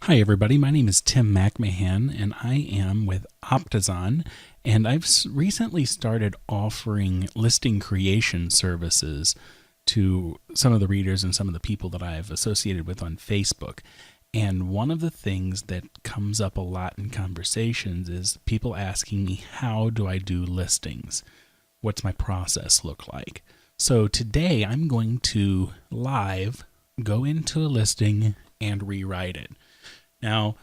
Hi, everybody. My name is Tim McMahon, and I am with Optizon. And I've recently started offering listing creation services to some of the readers and some of the people that I've associated with on Facebook. And one of the things that comes up a lot in conversations is people asking me, how do I do listings? What's my process look like? So today I'm going to live go into a listing and rewrite it. Now,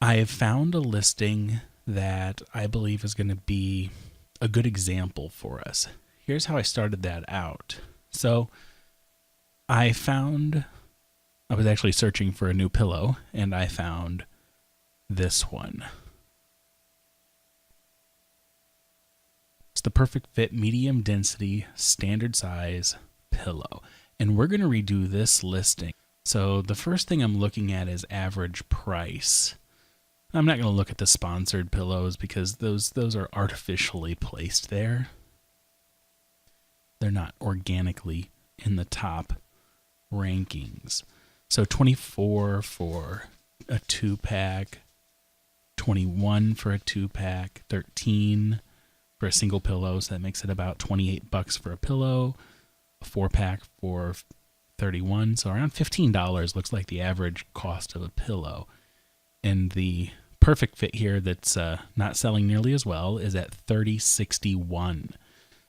I have found a listing that I believe is going to be a good example for us. Here's how I started that out. So I was actually searching for a new pillow, and I found this one. It's the perfect fit, medium density, standard size pillow. And we're going to redo this listing. So the first thing I'm looking at is average price. I'm not going to look at the sponsored pillows because those are artificially placed there. They're not organically in the top rankings. So 24 for a 2-pack, 21 for a 2-pack, 13 for a single pillow, so that makes it about $28 for a pillow, a 4-pack for 31, so around $15 looks like the average cost of a pillow. And the perfect fit here that's not selling nearly as well is at $30.61.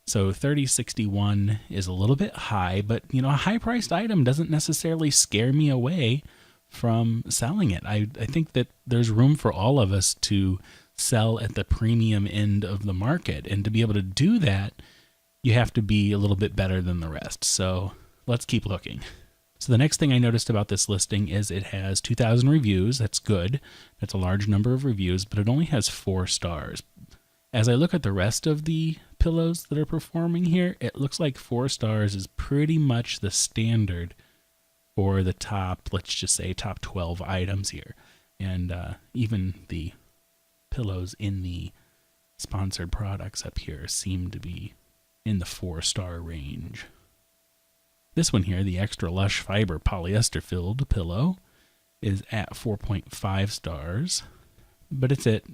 So $30.61 is a little bit high, but a high-priced item doesn't necessarily scare me away from selling it. I think that there's room for all of us to sell at the premium end of the market, and to be able to do that, you have to be a little bit better than the rest. So let's keep looking. So the next thing I noticed about this listing is it has 2,000 reviews. That's good. That's a large number of reviews, but it only has 4 stars. As I look at the rest of the pillows that are performing here, it looks like 4 stars is pretty much the standard for the top, let's just say top 12 items here. And even the pillows in the sponsored products up here seem to be in the 4-star range. This one here, the extra lush fiber polyester filled pillow, is at 4.5 stars, but it's at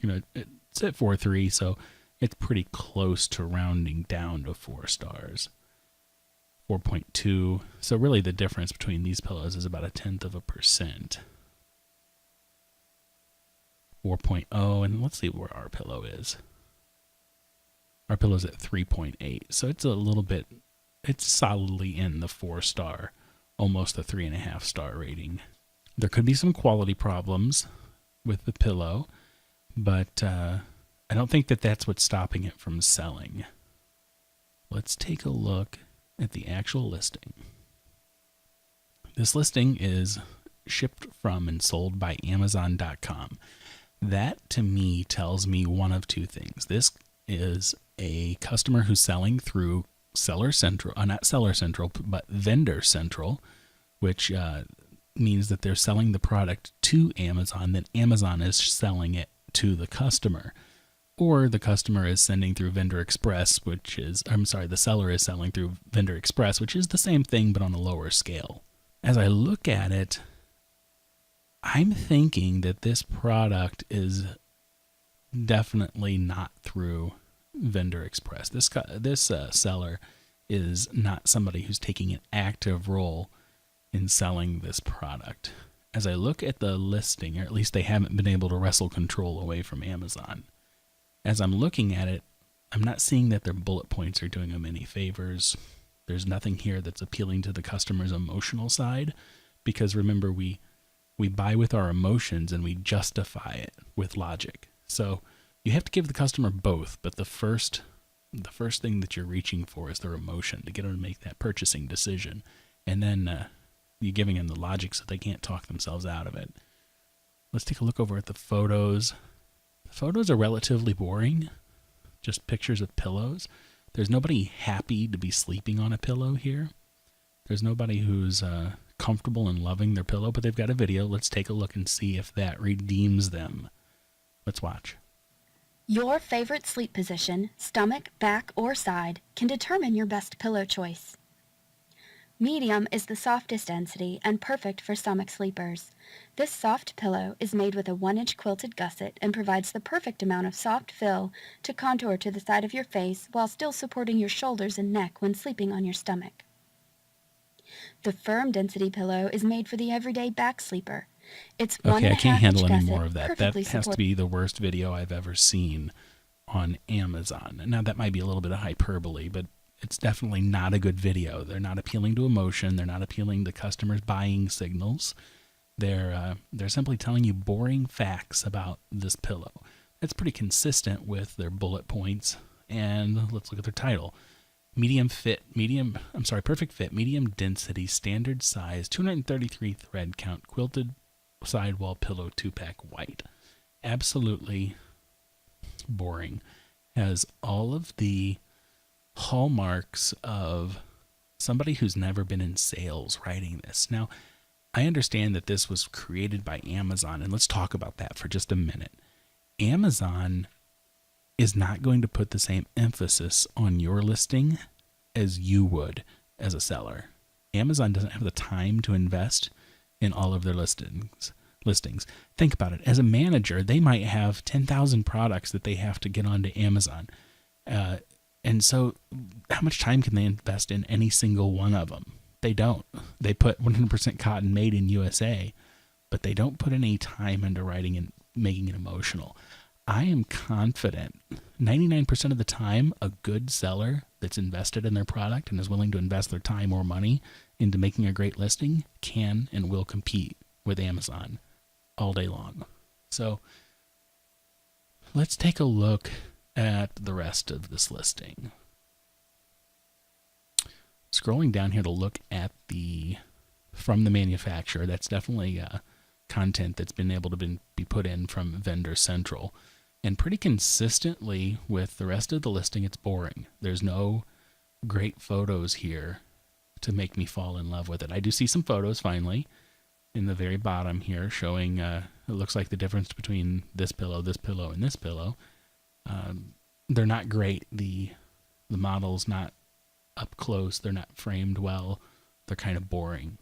4.3, so it's pretty close to rounding down to 4 stars. 4.2, so really the difference between these pillows is about 0.1%. 4.0, and let's see where our pillow is. Our pillow's at 3.8, so it's solidly in the 4-star, almost a 3.5-star rating. There could be some quality problems with the pillow, but I don't think that that's what's stopping it from selling. Let's take a look at the actual listing. This listing is shipped from and sold by Amazon.com. That, to me, tells me one of two things. This is a customer who's selling through Seller Central, not Seller Central, but Vendor Central, which means that they're selling the product to Amazon, then Amazon is selling it to the customer. Or the customer is sending through Vendor Express, the seller is selling through Vendor Express, which is the same thing but on a lower scale. As I look at it, I'm thinking that this product is definitely not through Vendor Express. This seller is not somebody who's taking an active role in selling this product. As I look at the listing, or at least they haven't been able to wrestle control away from Amazon. As I'm looking at it, I'm not seeing that their bullet points are doing them any favors. There's nothing here that's appealing to the customer's emotional side, because remember, we buy with our emotions and we justify it with logic. So you have to give the customer both, but the first thing that you're reaching for is their emotion to get them to make that purchasing decision. And then you're giving them the logic so they can't talk themselves out of it. Let's take a look over at the photos. The photos are relatively boring, just pictures of pillows. There's nobody happy to be sleeping on a pillow here. There's nobody who's comfortable and loving their pillow, but they've got a video. Let's take a look and see if that redeems them. Let's watch. Your favorite sleep position, stomach, back, or side, can determine your best pillow choice. Medium is the softest density and perfect for stomach sleepers. This soft pillow is made with a 1-inch quilted gusset and provides the perfect amount of soft fill to contour to the side of your face while still supporting your shoulders and neck when sleeping on your stomach. The firm density pillow is made for the everyday back sleeper. It's Okay, I can't 1.5 inch handle any gusset more of that. That perfectly has to supports. be the worst video I've ever seen on Amazon. Now, that might be a little bit of hyperbole, but it's definitely not a good video. They're not appealing to emotion. They're not appealing to customers' buying signals. They're simply telling you boring facts about this pillow. That's pretty consistent with their bullet points. And let's look at their title. Perfect fit, medium density, standard size, 233 thread count, quilted sidewall pillow 2-pack white. Absolutely boring. Has all of the hallmarks of somebody who's never been in sales writing this. Now, I understand that this was created by Amazon, and let's talk about that for just a minute. Amazon is not going to put the same emphasis on your listing as you would as a seller. Amazon doesn't have the time to invest in all of their listings. Think about it. As a manager, they might have 10,000 products that they have to get onto Amazon. And so how much time can they invest in any single one of them? They don't. They put 100% cotton made in USA, but they don't put any time into writing and making it emotional. I am confident 99% of the time, a good seller that's invested in their product and is willing to invest their time or money into making a great listing can and will compete with Amazon all day long. So let's take a look at the rest of this listing. Scrolling down here to look at from the manufacturer, that's definitely content that's been able to be put in from Vendor Central. And pretty consistently with the rest of the listing, it's boring. There's no great photos here to make me fall in love with it. I do see some photos finally in the very bottom here showing it looks like the difference between this pillow, and this pillow. They're not great. The model's not up close. They're not framed well. They're kind of boring,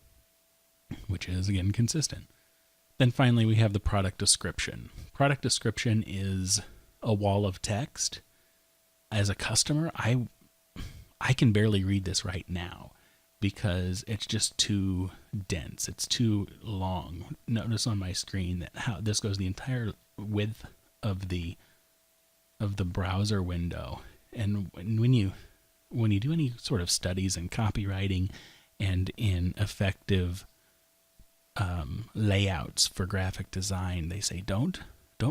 which is, again, consistent. Then finally, we have the product description. Product description is a wall of text. As a customer, I can barely read this right now because it's just too dense. It's too long. Notice on my screen that how this goes the entire width of the browser window. And when you do any sort of studies in copywriting and in effective layouts for graphic design, they say don't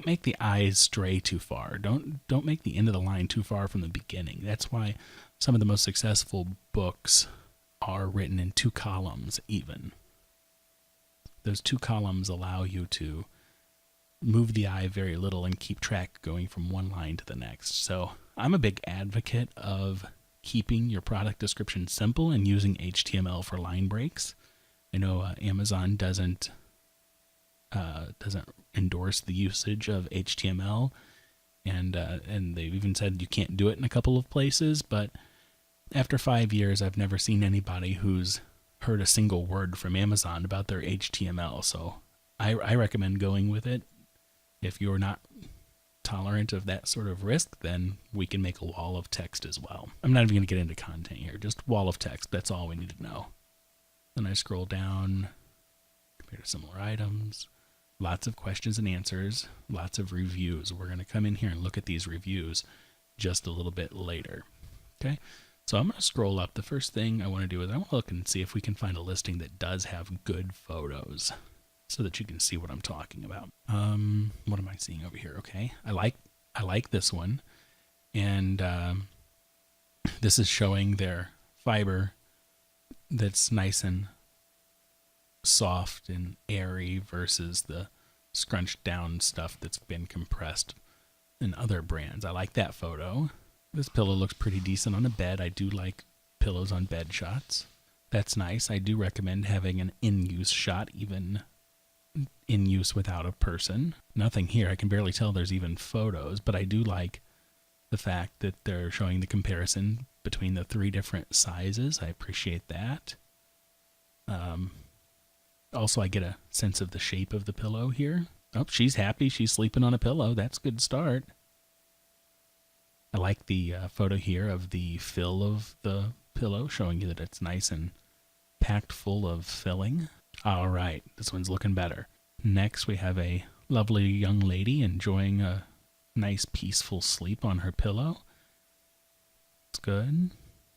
make the eyes stray too far. Don't make the end of the line too far from the beginning. That's why some of the most successful books are written in 2 columns even. Those 2 columns allow you to move the eye very little and keep track going from one line to the next. So I'm a big advocate of keeping your product description simple and using HTML for line breaks. I know Amazon doesn't endorse the usage of HTML, and they've even said you can't do it in a couple of places. But after 5 years, I've never seen anybody who's heard a single word from Amazon about their HTML. So I recommend going with it. If you're not tolerant of that sort of risk, then we can make a wall of text as well. I'm not even going to get into content here, just wall of text. That's all we need to know. Then I scroll down, compare to similar items, lots of questions and answers, lots of reviews. We're going to come in here and look at these reviews just a little bit later. Okay, so I'm going to scroll up. The first thing I want to do is I want to look and see if we can find a listing that does have good photos so that you can see what I'm talking about. What am I seeing over here? Okay, I like this one, and this is showing their fiber that's nice and soft and airy versus the scrunched down stuff that's been compressed in other brands. I like that photo. This pillow looks pretty decent on a bed. I do like pillows on bed shots. That's nice. I do recommend having an in-use shot, even in use without a person. Nothing here. I can barely tell there's even photos, but I do like the fact that they're showing the comparison between the 3 different sizes. I appreciate that. Also, I get a sense of the shape of the pillow here. Oh, she's happy. She's sleeping on a pillow. That's a good start. I like the photo here of the fill of the pillow, showing you that it's nice and packed full of filling. All right, this one's looking better. Next, we have a lovely young lady enjoying a nice peaceful sleep on her pillow. It's good.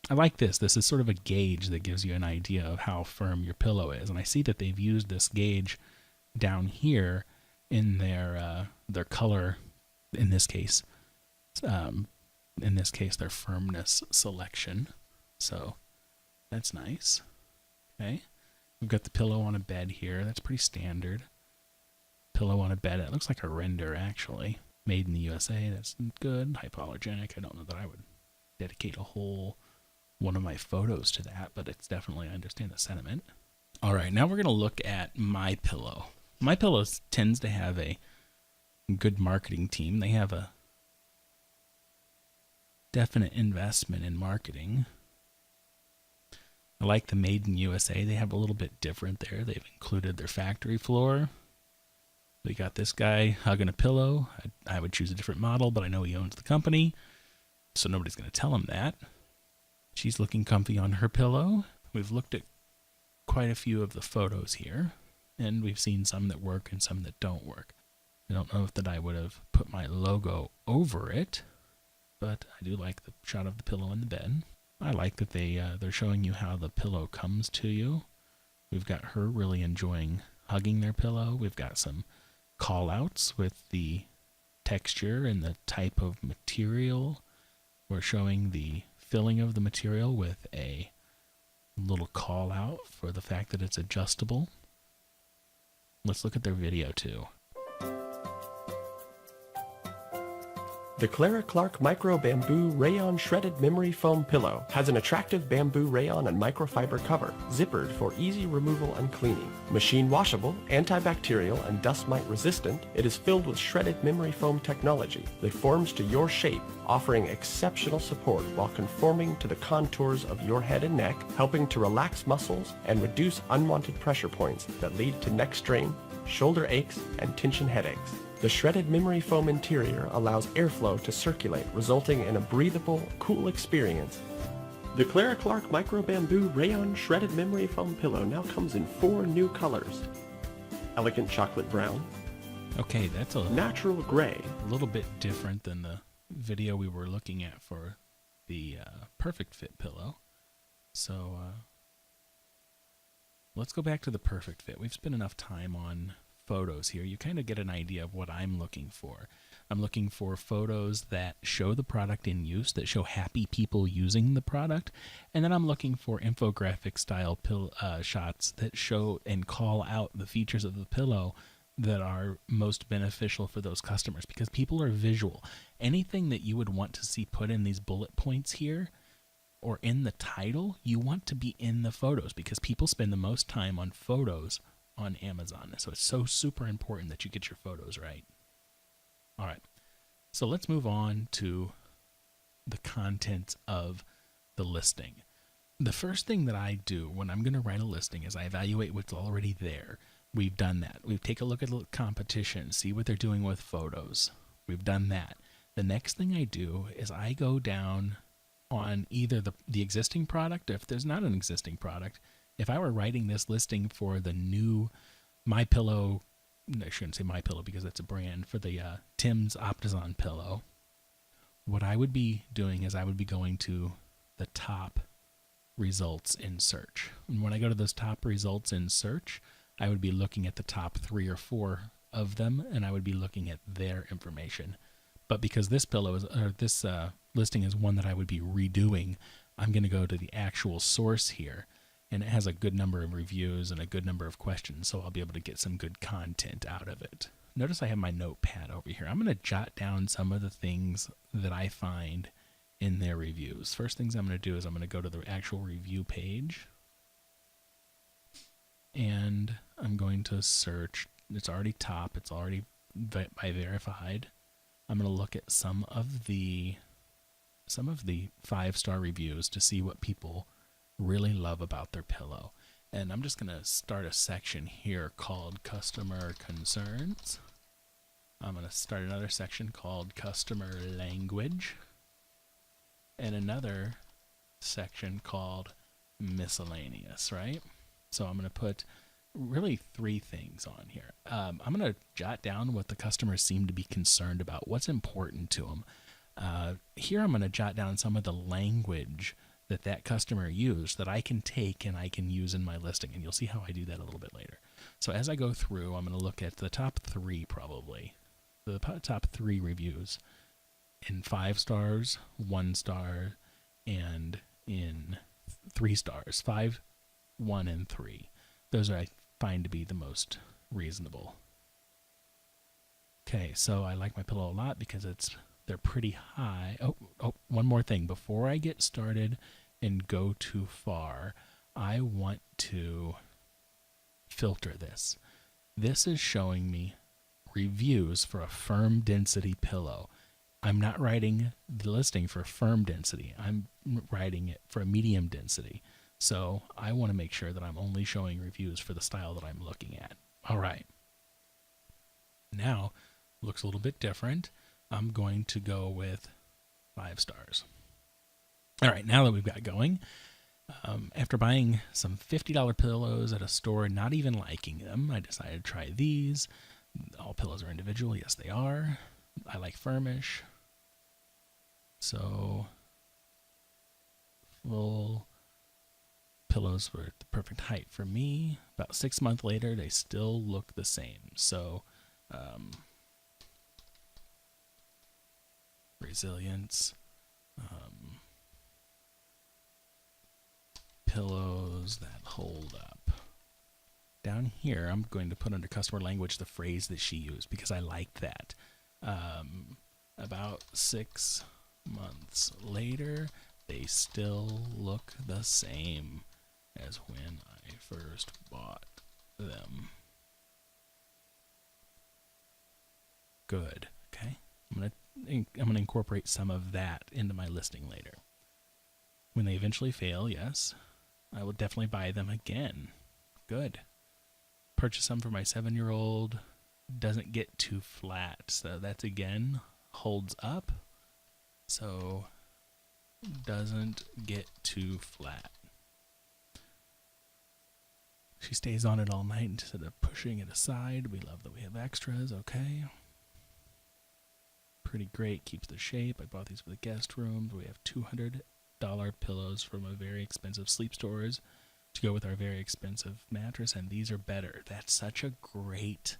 I like this. This is sort of a gauge that gives you an idea of how firm your pillow is. And I see that they've used this gauge down here in their color, in this case, their firmness selection. So that's nice. Okay. We've got the pillow on a bed here. That's pretty standard. Pillow on a bed. It looks like a render, actually. Made in the USA. That's good. Hypoallergenic. I don't know that I would dedicate a whole one of my photos to that, but it's definitely, I understand the sentiment. All right, now we're going to look at My Pillow. My Pillow tends to have a good marketing team. They have a definite investment in marketing. I like the Made in USA. They have a little bit different there. They've included their factory floor. We got this guy hugging a pillow. I would choose a different model, but I know he owns the company, so nobody's going to tell him that. She's looking comfy on her pillow. We've looked at quite a few of the photos here, and we've seen some that work and some that don't work. I don't know if that I would have put my logo over it, but I do like the shot of the pillow in the bed. I like that they're showing you how the pillow comes to you. We've got her really enjoying hugging their pillow. We've got some call-outs with the texture and the type of material. We're showing the filling of the material with a little call out for the fact that it's adjustable. Let's look at their video too. The Clara Clark Micro Bamboo Rayon Shredded Memory Foam Pillow has an attractive bamboo rayon and microfiber cover, zippered for easy removal and cleaning. Machine washable, antibacterial, and dust mite resistant, it is filled with shredded memory foam technology that forms to your shape, offering exceptional support while conforming to the contours of your head and neck, helping to relax muscles and reduce unwanted pressure points that lead to neck strain, shoulder aches, and tension headaches. The shredded memory foam interior allows airflow to circulate, resulting in a breathable, cool experience. The Clara Clark Micro Bamboo Rayon Shredded Memory Foam Pillow now comes in 4 new colors. Elegant Chocolate Brown. Okay, that's a Natural Gray. little bit different than the video we were looking at for the Perfect Fit pillow. So let's go back to the Perfect Fit. We've spent enough time on photos here. You kind of get an idea of what I'm looking for. I'm looking for photos that show the product in use, that show happy people using the product, and then I'm looking for infographic style shots that show and call out the features of the pillow that are most beneficial for those customers, because people are visual. Anything that you would want to see put in these bullet points here or in the title, you want to be in the photos, because people spend the most time on photos on Amazon. So it's so super important that you get your photos right. All right. So let's move on to the content of the listing. The first thing that I do when I'm going to write a listing is I evaluate what's already there. We've done that. We've taken a look at the competition, see what they're doing with photos. We've done that. The next thing I do is I go down on either the existing product, or if there's not an existing product, if I were writing this listing for the new MyPillow, I shouldn't say MyPillow because that's a brand, for the Tim's Optizon pillow, what I would be doing is I would be going to the top results in search. And when I go to those top results in search, I would be looking at the top 3 or 4 of them, and I would be looking at their information. But because this listing is one that I would be redoing, I'm going to go to the actual source here. And it has a good number of reviews and a good number of questions, so I'll be able to get some good content out of it. Notice I have my notepad over here. I'm going to jot down some of the things that I find in their reviews. First things I'm going to do is I'm going to go to the actual review page, and I'm going to search. It's already top. It's already by verified. I'm going to look at some of the 5-star reviews to see what people really love about their pillow. And I'm just going to start a section here called Customer Concerns. I'm going to start another section called Customer Language. And another section called Miscellaneous, right? So I'm going to put really 3 things on here. I'm going to jot down what the customers seem to be concerned about, what's important to them. Here I'm going to jot down some of the language that customer used that I can take and I can use in my listing, and you'll see how I do that a little bit later. So as I go through, I'm going to look at the top 3 probably, the top 3 reviews in 5 stars, 1 star, and in 3 stars, 5, 1, and 3. Those are, I find, to be the most reasonable. Okay, so I like my pillow a lot because they're pretty high. Oh, one more thing. Before I get started and go too far, I want to filter this. This is showing me reviews for a firm density pillow. I'm not writing the listing for firm density. I'm writing it for a medium density. So I want to make sure that I'm only showing reviews for the style that I'm looking at. All right. Now, looks a little bit different. I'm going to go with 5 stars. All right, now that we've got going, after buying some $50 pillows at a store and not even liking them, I decided to try these. All pillows are individual. Yes, they are. I like firmish. So, full pillows were the perfect height for me. About 6 months later, they still look the same. So, resilience, pillows that hold up. Down here, I'm going to put under customer language the phrase that she used because I liked that. About 6 months later, they still look the same as when I first bought them. Good. Okay. I'm gonna incorporate some of that into my listing later. When they eventually fail, yes, I will definitely buy them again. Good. Purchase them for my 7-year-old. Doesn't get too flat, so that's again holds up. So doesn't get too flat. She stays on it all night instead of pushing it aside. We love that we have extras. Okay. Pretty great. Keeps the shape. I bought these for the guest rooms. We have $200 pillows from a very expensive sleep stores to go with our very expensive mattress, and these are better. That's such a great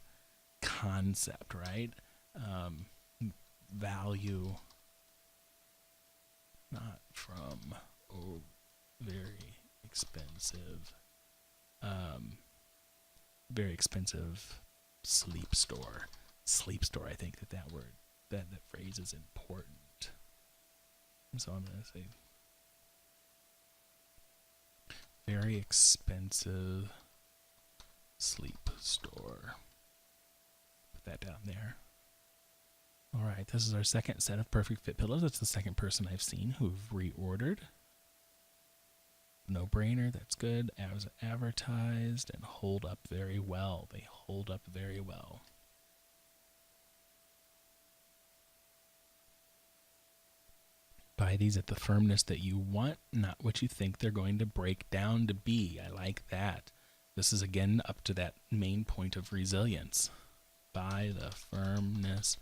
concept, right? Value, not from very expensive sleep store. Sleep store, I think that word, that phrase is important. So I'm going to say very expensive sleep store. Put that down there. All right, this is our second set of perfect fit pillows. That's the second person I've seen who've reordered. No brainer, that's good. As advertised, and hold up very well. They hold up very well. Buy these at the firmness that you want, not what you think they're going to break down to be. I like that. This is again up to that main point of resilience. Buy the firmness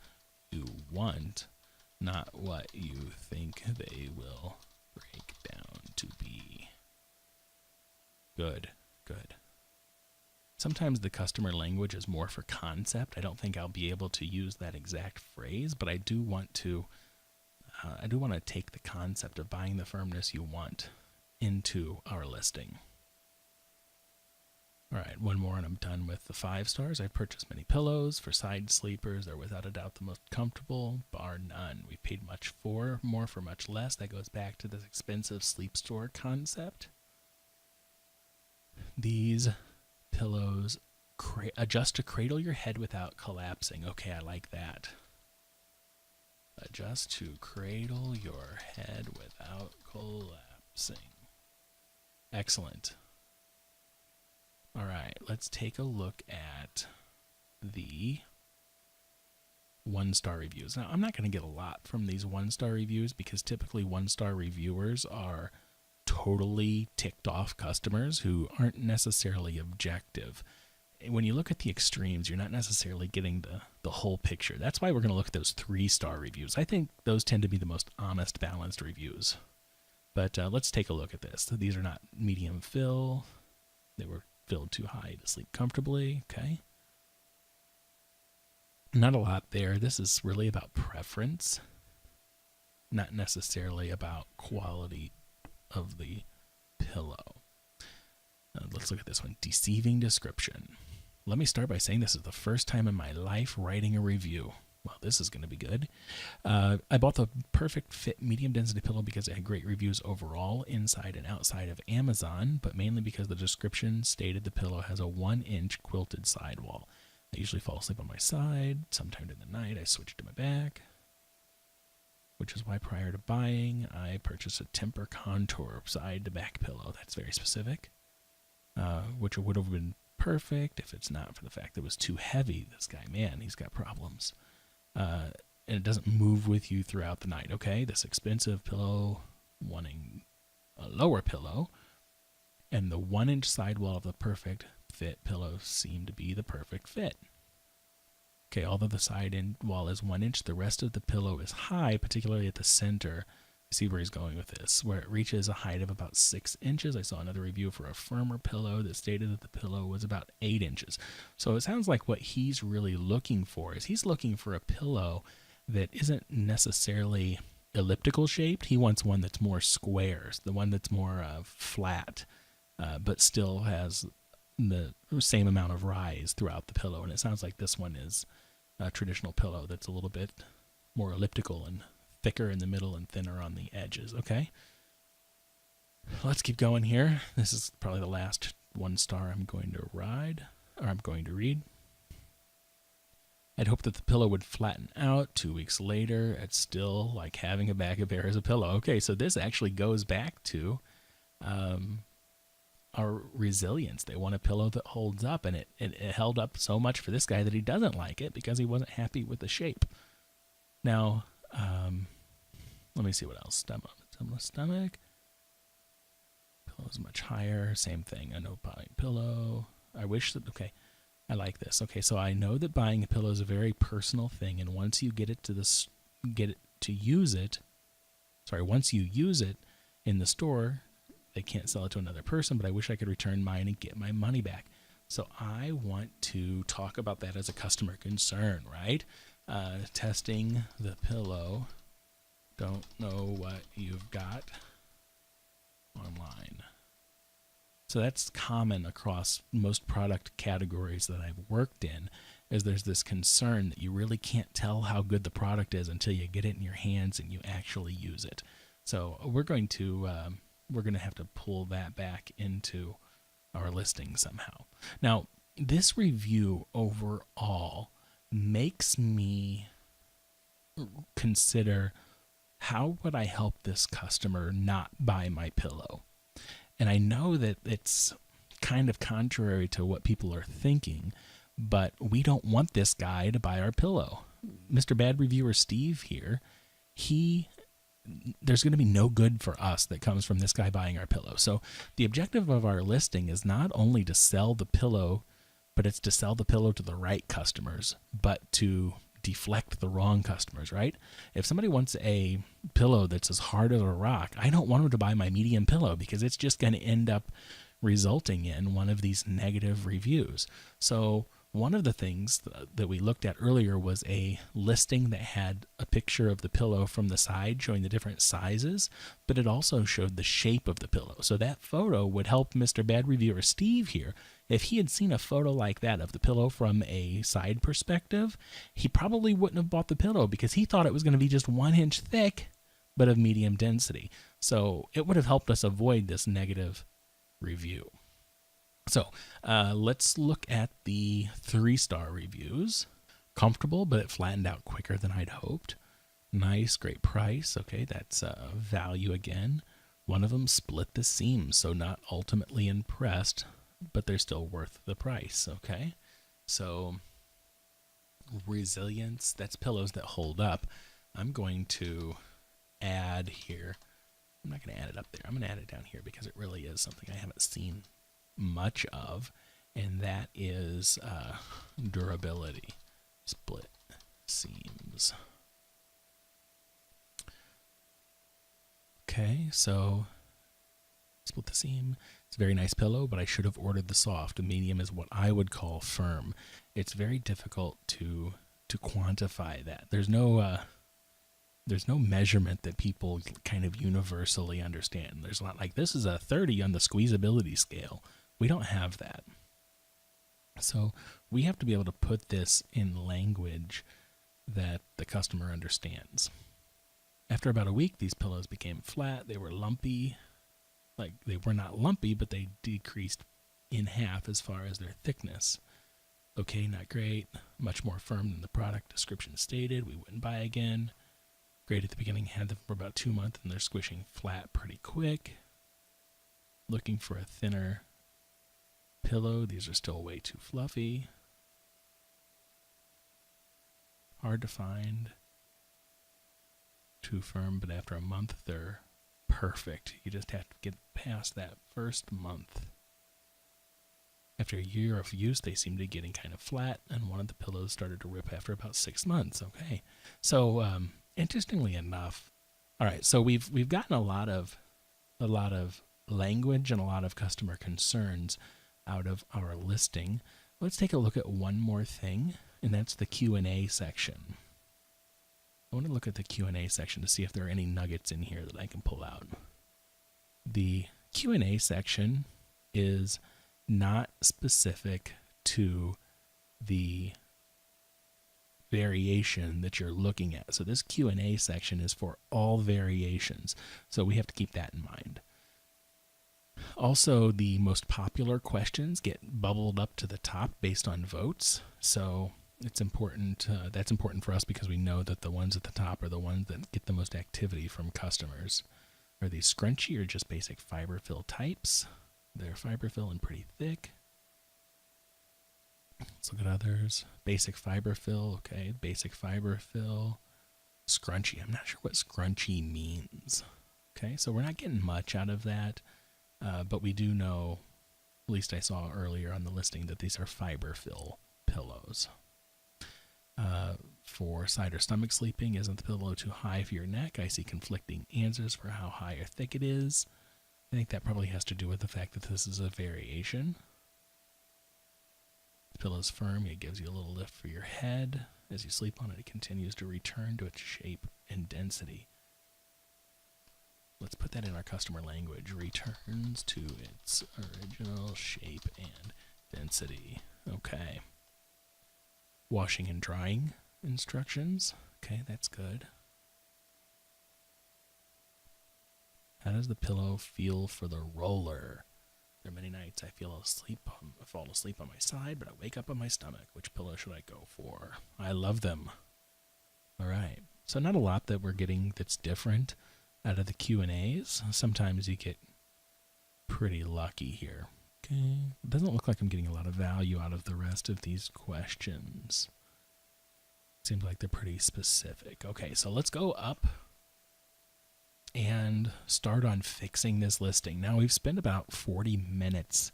you want, not what you think they will break down to be. Good, good. Sometimes the customer language is more for concept. I don't think I'll be able to use that exact phrase, but I do want to take the concept of buying the firmness you want into our listing. All right, one more and I'm done with the 5 stars. I purchased many pillows for side sleepers. They're without a doubt the most comfortable, bar none. We paid more for much less. That goes back to this expensive sleep store concept. These pillows adjust to cradle your head without collapsing. Okay, I like that. Adjust to cradle your head without collapsing. Excellent. All right, let's take a look at the 1-star reviews. Now, I'm not going to get a lot from these 1-star reviews because typically 1-star reviewers are totally ticked off customers who aren't necessarily objective. When you look at the extremes, you're not necessarily getting the whole picture. That's why we're going to look at those 3-star reviews. I think those tend to be the most honest, balanced reviews. But let's take a look at this. These are not medium fill. They were filled too high to sleep comfortably. Okay. Not a lot there. This is really about preference, not necessarily about quality of the pillow. Let's look at this one. Deceiving description. Let me start by saying this is the first time in my life writing a review. Well, this is going to be good. I bought the Perfect Fit medium density pillow because it had great reviews overall inside and outside of Amazon, but mainly because the description stated the pillow has a 1-inch quilted sidewall. I usually fall asleep on my side. Sometime in the night, I switch to my back, which is why prior to buying, I purchased a temper contour side to back pillow. That's very specific, which would have been perfect if it's not for the fact that it was too heavy. This guy, man, he's got problems. And it doesn't move with you throughout the night. Okay, this expensive pillow wanting a lower pillow, and the 1-inch sidewall of the Perfect Fit pillow seemed to be the perfect fit. Okay, although the side end wall is 1 inch, the rest of the pillow is high, particularly at the center. See where he's going with this, where it reaches a height of about 6 inches. I saw another review for a firmer pillow that stated that the pillow was about 8 inches. So it sounds like what he's really looking for is he's looking for a pillow that isn't necessarily elliptical shaped. He wants one that's more square, the one that's more flat, but still has the same amount of rise throughout the pillow. And it sounds like this one is a traditional pillow that's a little bit more elliptical and thicker in the middle and thinner on the edges. Okay, let's keep going here. This is probably the last 1-star I'm going to read. I'd hoped that the pillow would flatten out. 2 weeks later, it's still like having a bag of air as a pillow. Okay, so this actually goes back to our resilience. They want a pillow that holds up, and it held up so much for this guy that he doesn't like it because he wasn't happy with the shape. Now, let me see what else. Stomach. Pillow's much higher. Same thing. A no buying pillow. I wish that. Okay, I like this. Okay, so I know that buying a pillow is a very personal thing, and once you use it in the store, they can't sell it to another person. But I wish I could return mine and get my money back. So I want to talk about that as a customer concern, right? Testing the pillow. Don't know what you've got online. So that's common across most product categories that I've worked in, is there's this concern that you really can't tell how good the product is until you get it in your hands and you actually use it. So we're going to have to pull that back into our listing somehow. Now, this review overall makes me consider, how would I help this customer not buy my pillow? And I know that it's kind of contrary to what people are thinking, but we don't want this guy to buy our pillow. Mr. Bad Reviewer Steve here, there's going to be no good for us that comes from this guy buying our pillow. So the objective of our listing is not only to sell the pillow, but it's to sell the pillow to the right customers, but to deflect the wrong customers, right? If somebody wants a pillow that's as hard as a rock, I don't want them to buy my medium pillow because it's just going to end up resulting in one of these negative reviews. So one of the things that we looked at earlier was a listing that had a picture of the pillow from the side showing the different sizes, but it also showed the shape of the pillow. So that photo would help Mr. Bad Reviewer Steve here. If he had seen a photo like that of the pillow from a side perspective, he probably wouldn't have bought the pillow because he thought it was going to be just 1 inch thick, but of medium density. So it would have helped us avoid this negative review. So let's look at the 3-star reviews. Comfortable, but it flattened out quicker than I'd hoped. Nice, great price. Okay, that's value again. One of them split the seam, so not ultimately impressed but they're still worth the price. Okay, so resilience, that's pillows that hold up. I'm going to add here. I'm not going to add it up there. I'm going to add it down here because it really is something I haven't seen much of, and that is durability. Split seams. Okay, so split the seam. It's a very nice pillow, but I should have ordered the soft. The medium is what I would call firm. It's very difficult to quantify that. There's no measurement that people kind of universally understand. There's not like, this is a 30 on the squeezability scale. We don't have that. So we have to be able to put this in language that the customer understands. After about a week, these pillows became flat. They were lumpy. Like, they were not lumpy, but they decreased in half as far as their thickness. Okay, not great. Much more firm than the product description stated. We wouldn't buy again. Great at the beginning, had them for about 2 months, and they're squishing flat pretty quick. Looking for a thinner pillow. These are still way too fluffy. Hard to find. Too firm, but after a month, they're perfect. You just have to get past that first month. After a year of use, they seem to be getting kind of flat, and one of the pillows started to rip after about 6 months. Okay, so interestingly enough, all right. So we've gotten a lot of language and a lot of customer concerns out of our listing. Let's take a look at one more thing, and that's the Q&A section. I want to look at the Q&A section to see if there are any nuggets in here that I can pull out. The Q&A section is not specific to the variation that you're looking at. So this Q&A section is for all variations. So we have to keep that in mind. Also, the most popular questions get bubbled up to the top based on votes. So it's important. That's important for us because we know that the ones at the top are the ones that get the most activity from customers. Are these scrunchy or just basic fiber fill types? They're fiber fill and pretty thick. Let's look at others. Basic fiber fill. Okay, basic fiber fill. Scrunchy. I'm not sure what scrunchy means. Okay, so we're not getting much out of that, but we do know, at least I saw earlier on the listing, that these are fiber fill pillows. For side or stomach sleeping, isn't the pillow too high for your neck? I see conflicting answers for how high or thick it is. I think that probably has to do with the fact that this is a variation. The pillow is firm. It gives you a little lift for your head. As you sleep on it, it continues to return to its shape and density. Let's put that in our customer language. Returns to its original shape and density. Okay. Washing and drying instructions. Okay, that's good. How does the pillow feel for the roller? There are many nights I fall asleep on my side, but I wake up on my stomach. Which pillow should I go for? I love them. All right. So not a lot that we're getting that's different out of the Q&As. Sometimes you get pretty lucky here. Okay. It doesn't look like I'm getting a lot of value out of the rest of these questions. Seems like they're pretty specific. Okay, so let's go up and start on fixing this listing. Now, we've spent about 40 minutes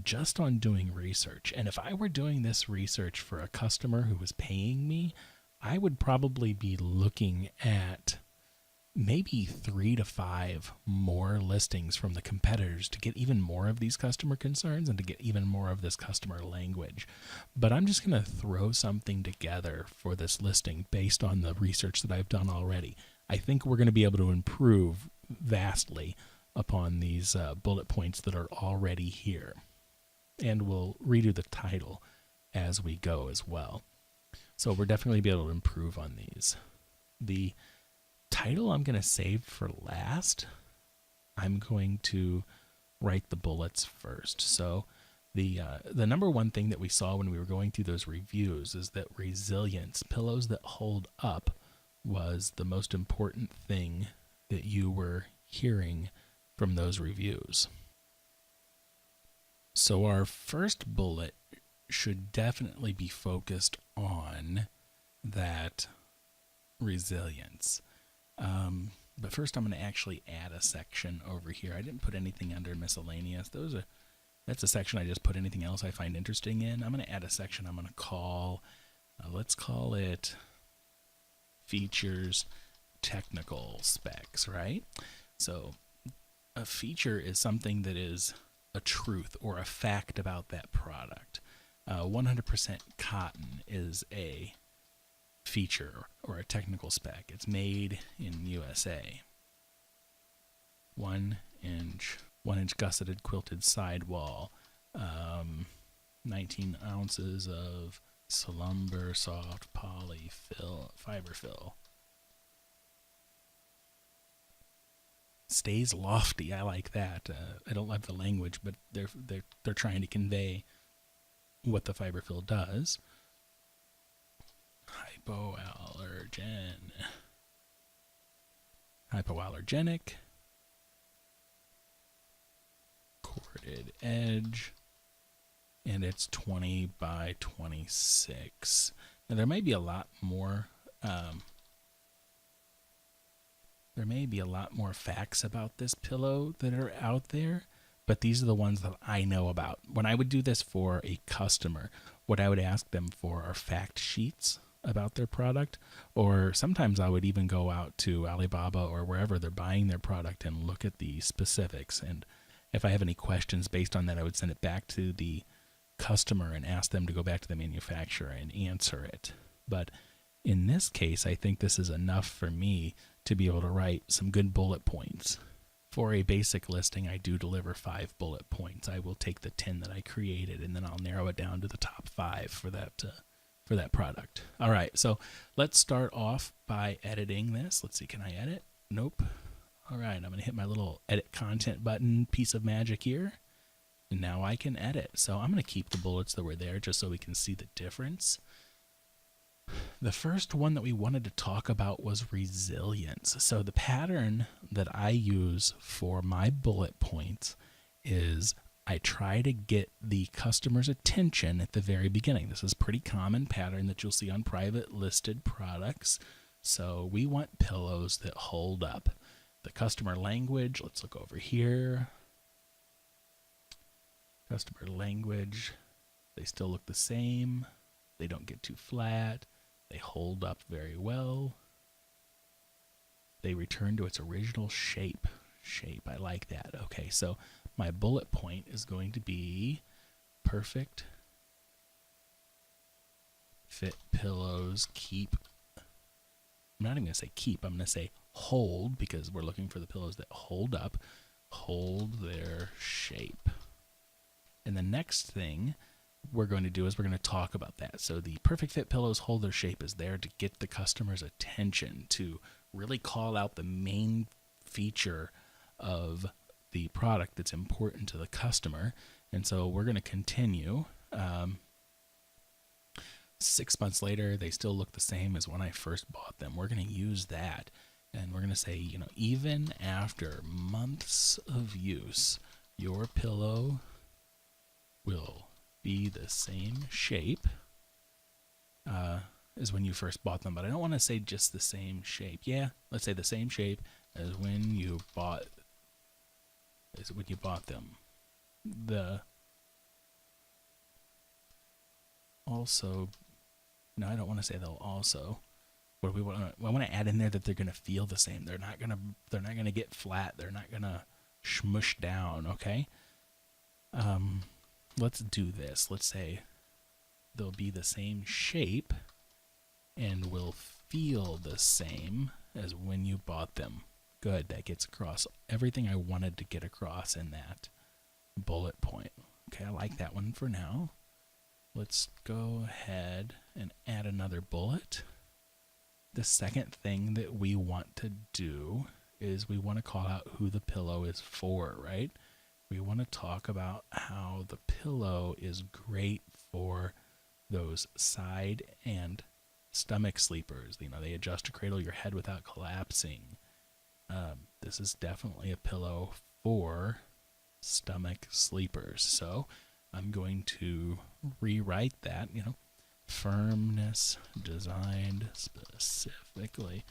just on doing research. And if I were doing this research for a customer who was paying me, I would probably be looking at maybe 3 to 5 more listings from the competitors to get even more of these customer concerns and to get even more of this customer language. But I'm just going to throw something together for this listing based on the research that I've done already. I think we're going to be able to improve vastly upon these bullet points that are already here. And we'll redo the title as we go as well. So we're definitely be able to improve on these. The title I'm going to save for last. I'm going to write the bullets first. So the number one thing that we saw when we were going through those reviews is that resilience, pillows that hold up, was the most important thing that you were hearing from those reviews. So our first bullet should definitely be focused on that resilience. But first I'm going to actually add a section over here. I didn't put anything under miscellaneous. That's a section I just put anything else I find interesting in. I'm going to add a section I'm going to call, let's call it features technical specs, right? So a feature is something that is a truth or a fact about that product. 100% cotton is a feature or a technical spec. It's made in USA. 1-inch gusseted quilted sidewall, 19 ounces of slumber soft poly fiber fill. Stays lofty. I like that. I don't like the language, but they're trying to convey what the fiber fill does. Hypoallergenic, corded edge, and it's 20 by 26. Now there may be a lot more. There may be a lot more facts about this pillow that are out there, but these are the ones that I know about. When I would do this for a customer, what I would ask them for are fact sheets about their product, or sometimes I would even go out to Alibaba or wherever they're buying their product and look at the specifics. And if I have any questions based on that, I would send it back to the customer and ask them to go back to the manufacturer and answer it. But in this case, I think this is enough for me to be able to write some good bullet points. For a basic listing, I do deliver 5 bullet points. I will take the 10 that I created and then I'll narrow it down to the top 5 for that product. All right, so let's start off by editing this. Let's see, can I edit? Nope. All right, I'm going to hit my little edit content button piece of magic here. And now I can edit. So I'm going to keep the bullets that were there just so we can see the difference. The first one that we wanted to talk about was resilience. So the pattern that I use for my bullet points is I try to get the customer's attention at the very beginning. This is a pretty common pattern that you'll see on private listed products. So we want pillows that hold up. The customer language, let's look over here. Customer language, they still look the same. They don't get too flat. They hold up very well. They return to its original shape. I like that. Okay, so my bullet point is going to be perfect fit pillows keep. I'm not even going to say keep. I'm going to say hold, because we're looking for the pillows that hold up, hold their shape. And the next thing we're going to do is we're going to talk about that. So the perfect fit pillows hold their shape is there to get the customer's attention, to really call out the main feature of the product that's important to the customer. And so we're going to continue. 6 months later, they still look the same as when I first bought them. We're going to use that. And we're going to say, even after months of use, your pillow will be the same shape as when you first bought them. But I don't want to say just the same shape. Yeah, let's say the same shape as when you bought them. I don't want to say they'll also. I want to add in there that they're going to feel the same. They're not going to get flat. They're not going to smush down. Okay. Let's do this. Let's say they'll be the same shape and will feel the same as when you bought them. Good. That gets across everything I wanted to get across in that bullet point. Okay, I like that one for now. Let's go ahead and add another bullet. The second thing that we want to do is we want to call out who the pillow is for, right? We want to talk about how the pillow is great for those side and stomach sleepers. They adjust to cradle your head without collapsing. This is definitely a pillow for stomach sleepers. So I'm going to rewrite that, firmness designed specifically.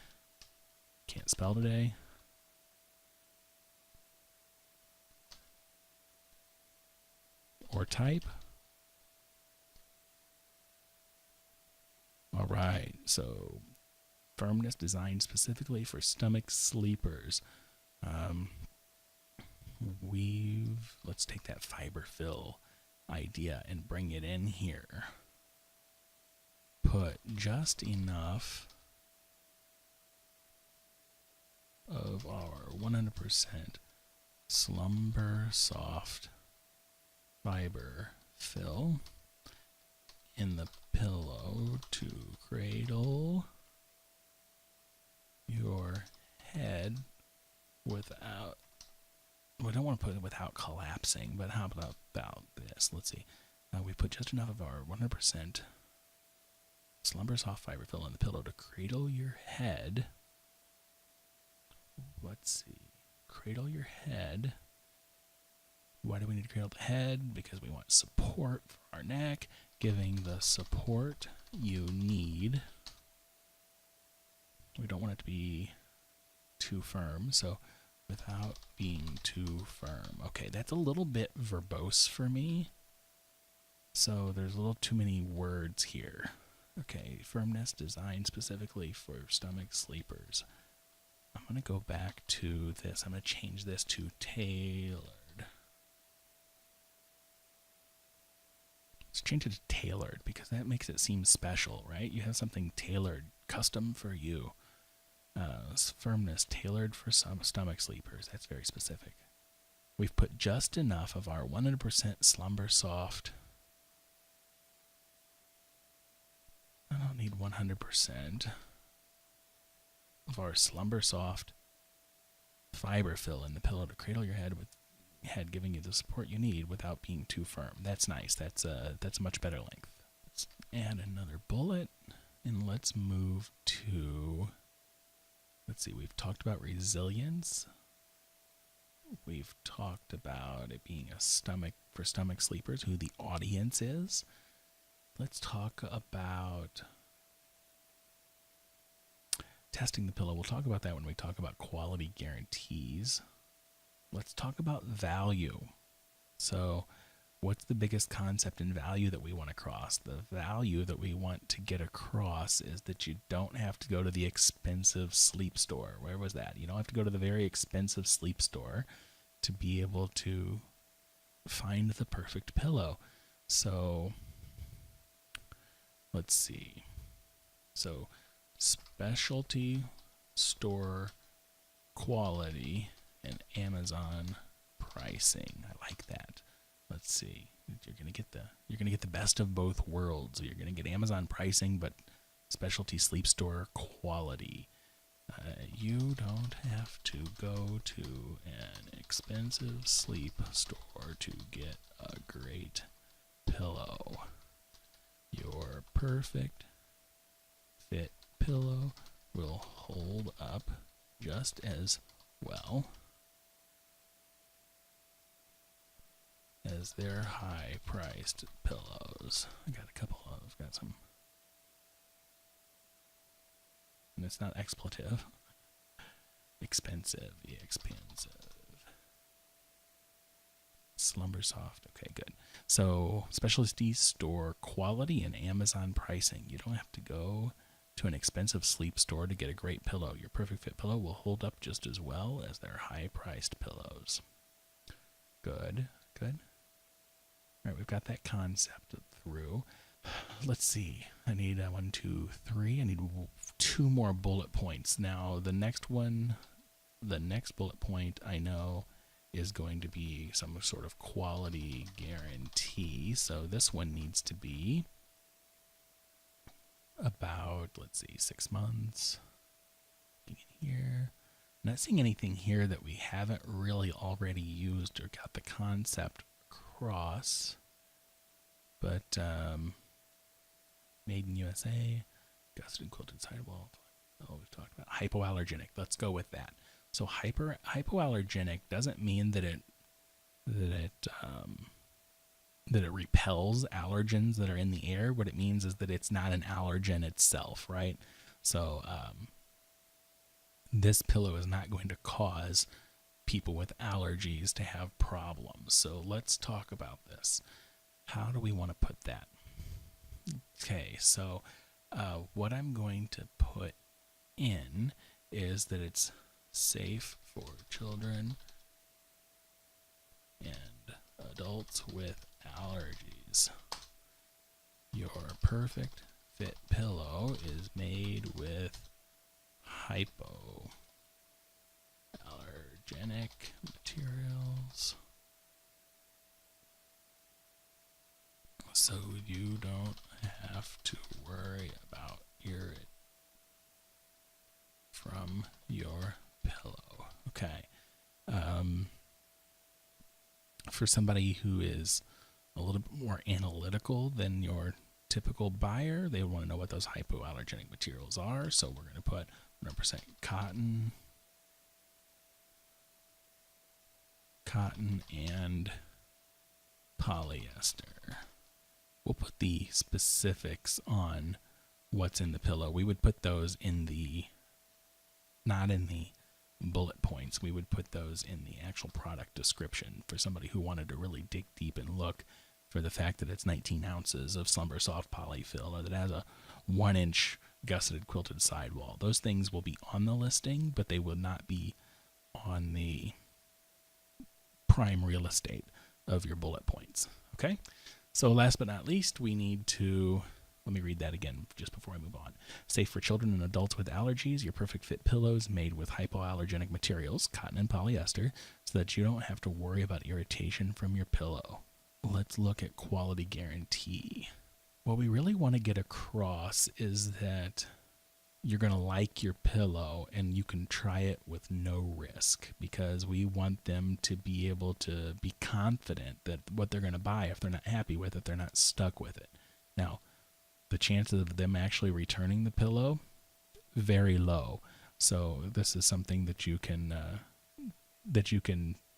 Can't spell today. Or type. All right, so firmness designed specifically for stomach sleepers. Let's take that fiber fill idea and bring it in here. Put just enough of our 100% slumber soft fiber fill in the pillow to cradle your head without, we don't want to put it without collapsing, but how about this? Let's see. We put just enough of our 100% slumber soft fiber fill in the pillow to cradle your head. Let's see. Cradle your head. Why do we need to cradle the head? Because we want support for our neck, giving the support you need. We don't want it to be too firm, so without being too firm. Okay, that's a little bit verbose for me. So there's a little too many words here. Okay, firmness designed specifically for stomach sleepers. I'm going to go back to this. I'm going to change this to tailored. Let's change it to tailored because that makes it seem special, right? You have something tailored, custom for you. Firmness tailored for some stomach sleepers. That's very specific. We've put just enough of our 100% slumber soft. I don't need 100% of our slumber soft fiber fill in the pillow to cradle your head with head giving you the support you need without being too firm. That's nice. That's a much better length. Let's add another bullet and let's move to, let's see, we've talked about resilience. We've talked about it being a stomach for stomach sleepers, who the audience is. Let's talk about testing the pillow. We'll talk about that when we talk about quality guarantees. Let's talk about value. So what's the biggest concept and value that we want to cross? The value that we want to get across is that you don't have to go to the expensive sleep store. Where was that? You don't have to go to the very expensive sleep store to be able to find the perfect pillow. So let's see. So specialty store quality and Amazon pricing. I like that. Let's see. You're gonna get the best of both worlds. You're gonna get Amazon pricing, but specialty sleep store quality. You don't have to go to an expensive sleep store to get a great pillow. Your perfect fit pillow will hold up just as well as their high-priced pillows. I've got some, and it's not expletive. Expensive. Slumber soft. Okay, good. So specialty store quality and Amazon pricing. You don't have to go to an expensive sleep store to get a great pillow. Your perfect fit pillow will hold up just as well as their high-priced pillows. Good. All right, we've got that concept through. Let's see. I need 1, 2, 3. I need 2 more bullet points. Now, the next bullet point I know is going to be some sort of quality guarantee. So this one needs to be about, let's see, 6 months. Looking in here. Not seeing anything here that we haven't really already used or got the concept across. But made in USA, gusset and quilted sidewall. Oh, we've talked about hypoallergenic. Let's go with that. So hypoallergenic doesn't mean that it that it repels allergens that are in the air. What it means is that it's not an allergen itself, right? So this pillow is not going to cause people with allergies to have problems. So let's talk about this. How do we want to put that? Okay, so what I'm going to put in is that it's safe for children and adults with allergies. Your perfect fit pillow is made with hypoallergenic materials, so you don't have to worry about irritation from your pillow. Okay. For somebody who is a little bit more analytical than your typical buyer, they want to know what those hypoallergenic materials are. So we're going to put 100% cotton and polyester. We'll put the specifics on what's in the pillow. We would put those in the, not in the bullet points. We would put those in the actual product description for somebody who wanted to really dig deep and look for the fact that it's 19 ounces of Slumber Soft polyfill, or that it has a 1-inch gusseted quilted sidewall. Those things will be on the listing, but they will not be on the prime real estate of your bullet points. Okay? So last but not least, we need to, let me read that again just before I move on. Safe for children and adults with allergies, your perfect fit pillows made with hypoallergenic materials, cotton and polyester, so that you don't have to worry about irritation from your pillow. Let's look at quality guarantee. What we really want to get across is that you're going to like your pillow and you can try it with no risk, because we want them to be able to be confident that what they're going to buy, if they're not happy with it, they're not stuck with it. Now, the chances of them actually returning the pillow, very low. So this is something that you can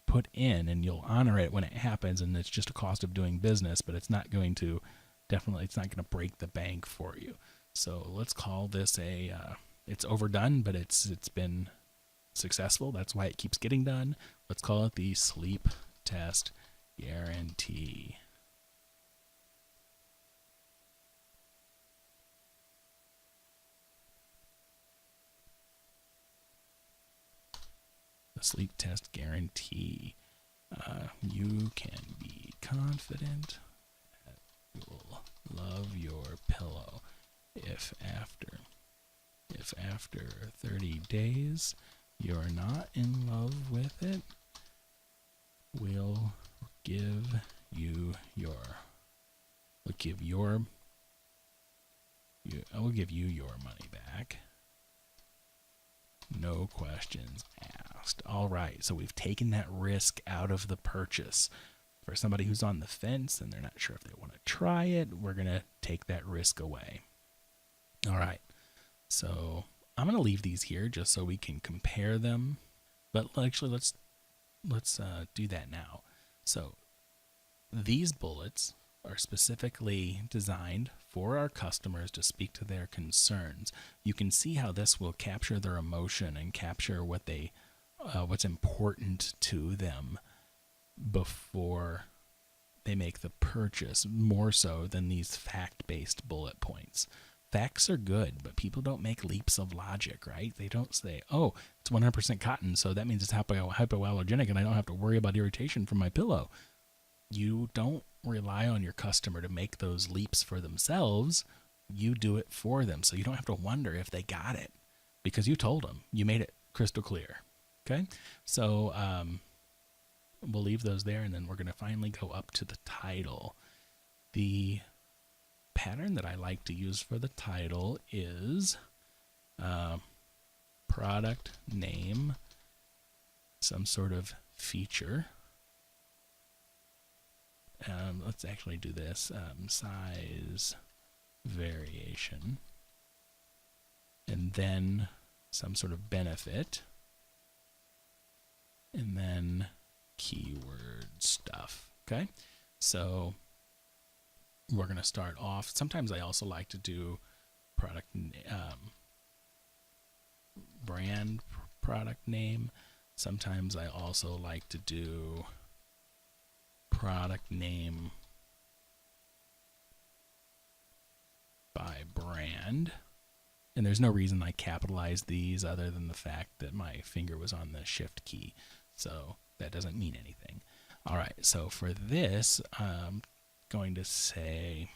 put in, and you'll honor it when it happens, and it's just a cost of doing business, but it's not going to break the bank for you. So let's call this it's overdone, but it's been successful. That's why it keeps getting done. Let's call it the sleep test guarantee. The sleep test guarantee. You can be confident that you'll love your pillow if after 30 days you're not in love with it, we'll give you your money back. No questions asked. All right, so we've taken that risk out of the purchase. For somebody who's on the fence and they're not sure if they want to try it, we're going to take that risk away. All right, so I'm going to leave these here just so we can compare them. But actually, let's do that now. So these bullets are specifically designed for our customers to speak to their concerns. You can see how this will capture their emotion and capture what's important to them before they make the purchase, more so than these fact-based bullet points. Facts are good, but people don't make leaps of logic, right? They don't say, oh, it's 100% cotton, so that means it's hypoallergenic and I don't have to worry about irritation from my pillow. You don't rely on your customer to make those leaps for themselves. You do it for them, so you don't have to wonder if they got it, because you told them. You made it crystal clear. Okay? So we'll leave those there, and then we're going to finally go up to the title. The pattern that I like to use for the title is product name, some sort of feature. Let's actually do this. Size variation. And then some sort of benefit. And then keyword stuff. Okay? So we're going to start off. Sometimes I also like to do product brand product name. Sometimes I also like to do product name by brand. And there's no reason I capitalized these other than the fact that my finger was on the shift key. So that doesn't mean anything. All right, so for this, I'm going to say,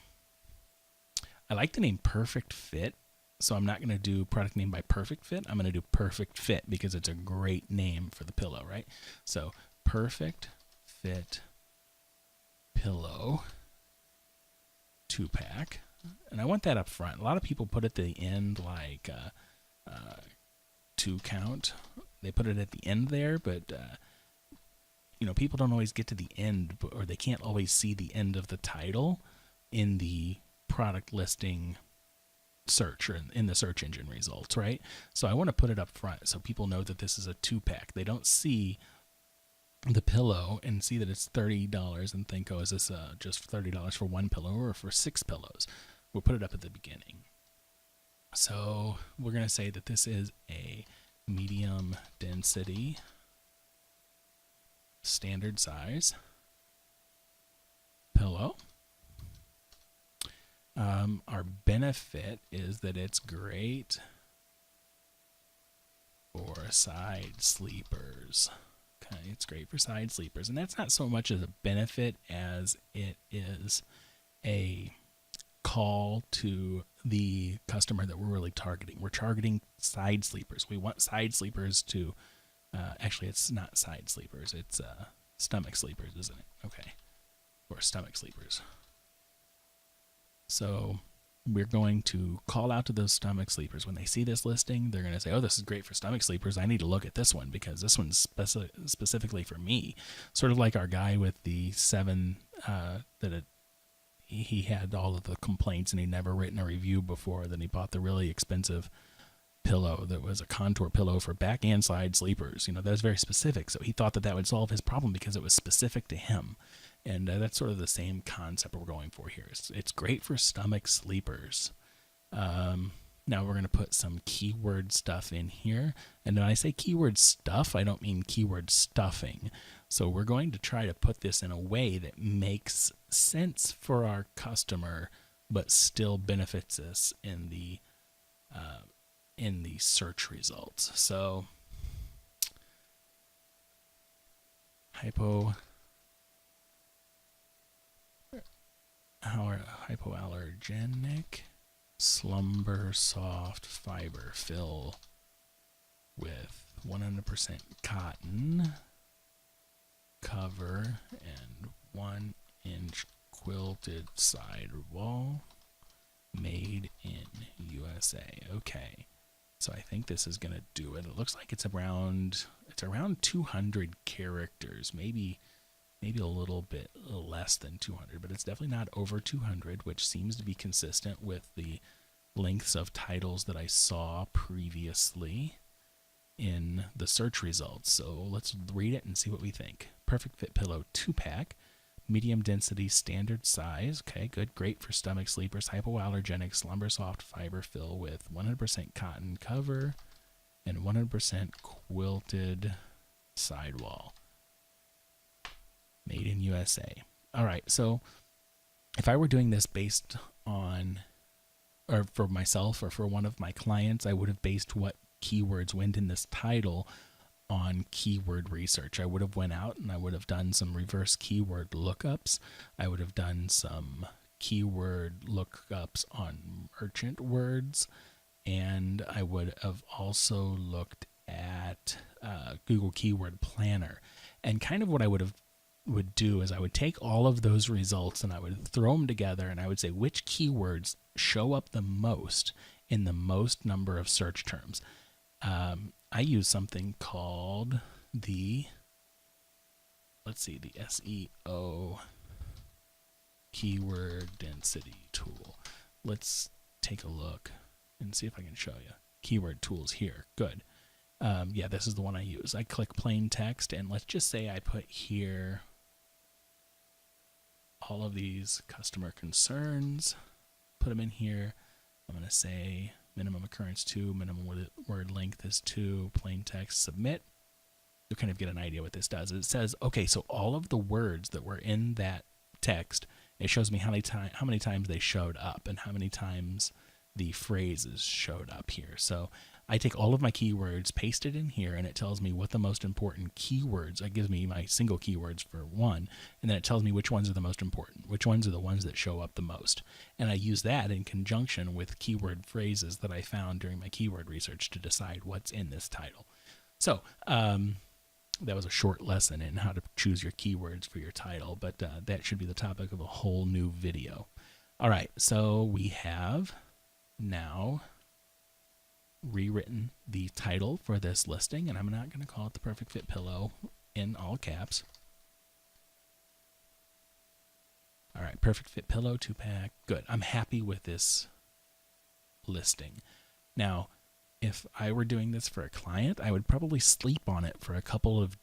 I like the name Perfect Fit. So I'm not going to do product name by Perfect Fit. I'm going to do Perfect Fit because it's a great name for the pillow, right? So Perfect Fit Pillow 2-pack. And I want that up front. A lot of people put it at the end, like 2 count. They put it at the end there, but people don't always get to the end, or they can't always see the end of the title in the product listing search or in the search engine results, right? So I want to put it up front so people know that this is a 2-pack. They don't see the pillow and see that it's $30 and think, oh, is this just $30 for 1 pillow or for 6 pillows? We'll put it up at the beginning. So we're going to say that this is a medium density, standard size pillow. Our benefit is that it's great for side sleepers. Okay, it's great for side sleepers. And that's not so much as a benefit as it is a call to the customer that we're really targeting. We're targeting side sleepers. We want side sleepers to, actually it's not side sleepers, it's stomach sleepers, isn't it? Okay, or stomach sleepers. So we're going to call out to those stomach sleepers. When they see this listing, they're going to say, oh, this is great for stomach sleepers. I need to look at this one because this one's specifically for me. Sort of like our guy with the 7 he had all of the complaints and he'd never written a review before. Then he bought the really expensive pillow that was a contour pillow for back and side sleepers. That was very specific. So he thought that would solve his problem because it was specific to him. And that's sort of the same concept we're going for here. It's great for stomach sleepers. Now we're going to put some keyword stuff in here. And when I say keyword stuff, I don't mean keyword stuffing. So we're going to try to put this in a way that makes sense for our customer, but still benefits us in the search results. So hypoallergenic slumber soft fiber fill with 100% cotton cover and 1-inch quilted sidewall made in USA. Okay, so I think this is gonna do it. It looks like it's around 200 characters, maybe a little bit less than 200, but it's definitely not over 200, which seems to be consistent with the lengths of titles that I saw previously in the search results. So let's read it and see what we think. Perfect Fit Pillow 2-pack, medium density, standard size. Okay, good, great for stomach sleepers. Hypoallergenic slumber soft fiber fill with 100% cotton cover and 100% quilted sidewall. Made in USA. All right, so if I were doing this based on, or for myself or for one of my clients, I would have based what keywords went in this title on keyword research. I would have went out and I would have done some reverse keyword lookups. I would have done some keyword lookups on merchant words, and I would have also looked at Google Keyword Planner. And kind of what I would do is I would take all of those results and I would throw them together and I would say which keywords show up the most in the most number of search terms. I use something called the SEO keyword density tool. Let's take a look and see if I can show you. Keyword tools here. Good. Yeah, this is the one I use. I click plain text and let's just say I put here all of these customer concerns, put them in here. I'm going to say minimum occurrence 2, minimum word length is 2, plain text, submit. You'll kind of get an idea what this does. It says, okay, so all of the words that were in that text, it shows me how many times they showed up and how many times the phrases showed up here. So I take all of my keywords, paste it in here, and it tells me what the most important keywords. It gives me my single keywords for one, and then it tells me which ones are the most important, which ones are the ones that show up the most. And I use that in conjunction with keyword phrases that I found during my keyword research to decide what's in this title. So that was a short lesson in how to choose your keywords for your title, but that should be the topic of a whole new video. All right, so we have now rewritten the title for this listing, and I'm not going to call it the Perfect Fit Pillow in all caps. All right, Perfect Fit Pillow 2-pack. Good. I'm happy with this listing. Now, if I were doing this for a client, I would probably sleep on it for a couple of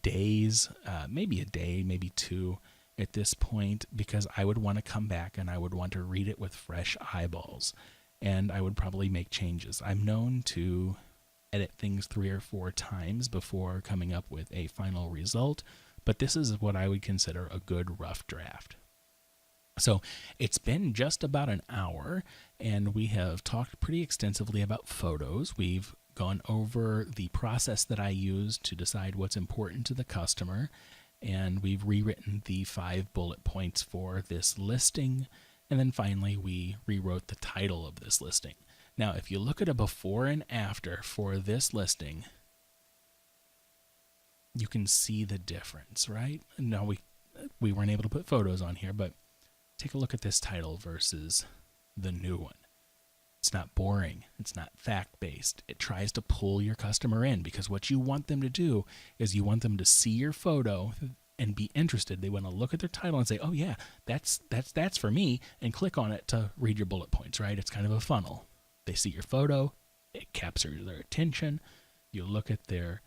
days, maybe a day, maybe 2 at this point, because I would want to come back and I would want to read it with fresh eyeballs. And I would probably make changes. I'm known to edit things 3 or 4 times before coming up with a final result, but this is what I would consider a good rough draft. So it's been just about an hour, and we have talked pretty extensively about photos. We've gone over the process that I use to decide what's important to the customer, and we've rewritten the 5 bullet points for this listing. And then finally, we rewrote the title of this listing. Now, if you look at a before and after for this listing, you can see the difference, right? Now, we weren't able to put photos on here, but take a look at this title versus the new one. It's not boring. It's not fact-based. It tries to pull your customer in, because what you want them to do is you want them to see your photo and be interested. They want to look at their title and say, oh yeah, that's for me, and click on it to read your bullet points, right? It's kind of a funnel. They see your photo, it captures their attention. You look at their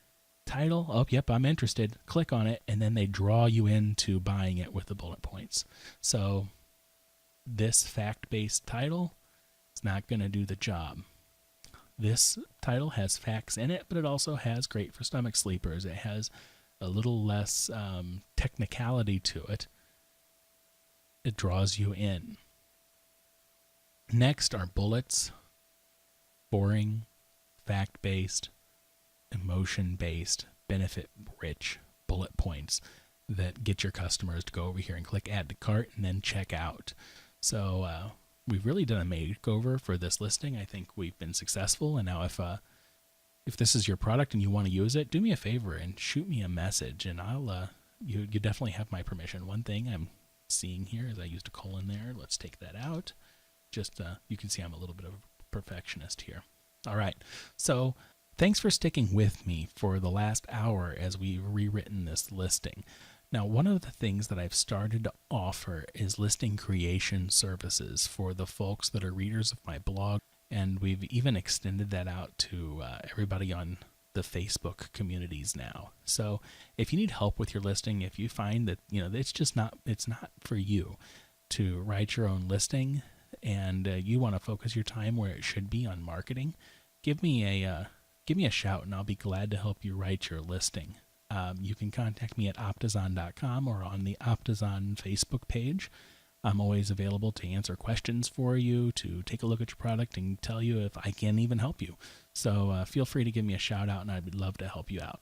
title, oh yep, I'm interested, click on it, and then they draw you into buying it with the bullet points. So this fact-based title is not going to do the job. This title has facts in it, but it also has great for stomach sleepers. It has a little less technicality to it. It draws you in. Next are bullets. Boring, fact-based, emotion-based, benefit-rich bullet points that get your customers to go over here and click add to cart and then check out. So we've really done a makeover for this listing. I think we've been successful, and now if this is your product and you want to use it, do me a favor and shoot me a message, and I'll you definitely have my permission. One thing I'm seeing here is I used a colon there. Let's take that out. Just you can see I'm a little bit of a perfectionist here. All right, so thanks for sticking with me for the last hour as we've rewritten this listing. Now, one of the things that I've started to offer is listing creation services for the folks that are readers of my blog. And we've even extended that out to everybody on the Facebook communities now. So if you need help with your listing, if you find that it's not for you to write your own listing, and you want to focus your time where it should be on marketing, give me a shout, and I'll be glad to help you write your listing. You can contact me at optizon.com or on the Optizon Facebook page. I'm always available to answer questions for you, to take a look at your product and tell you if I can even help you. So feel free to give me a shout out, and I'd love to help you out.